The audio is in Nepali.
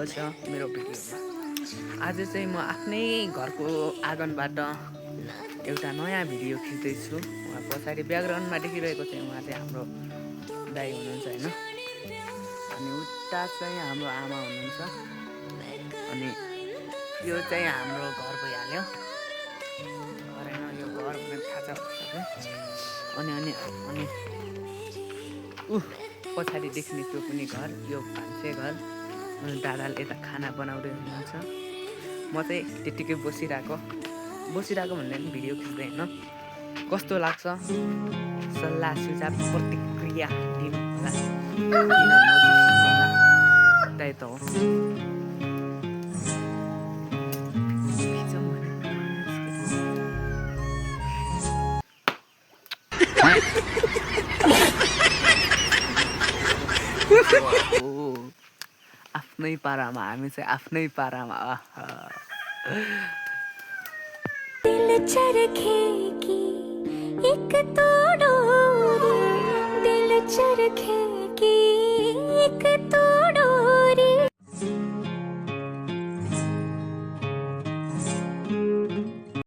स्वागत छ मेरो भिडियोमा। आज चाहिँ म आफ्नै घरको आँगनबाट एउटा नयाँ भिडियो खिच्दैछु। उहाँ पछाडि ब्याकग्राउन्डमा देखिरहेको चाहिँ उहाँ चाहिँ हाम्रो दाइ हुनुहुन्छ हैन। अनि उता चाहिँ हाम्रो आमा हुनुहुन्छ। अनि यो चाहिँ हाम्रो घर भइहाल्यो। घर हैन यो घर भनेर थाहा छ सबैलाई। अनि पछाडि देख्ने त्यो पनि घर, यो भान्से घर। अनि दादाले यता खाना बनाउँदै हुनुहुन्छ। म चाहिँ त्यतिकै बसिरहेको भन्ने पनि भिडियो खिच्दै हैन। कस्तो लाग्छ सल्लाह सुझाव प्रतिक्रिया दिनु होला। त्यही त हो। आफ्नै पारामा हामी चाहिँ आफ्नै पारामा दिल चरखे की एक तो डोरी दिल चरखे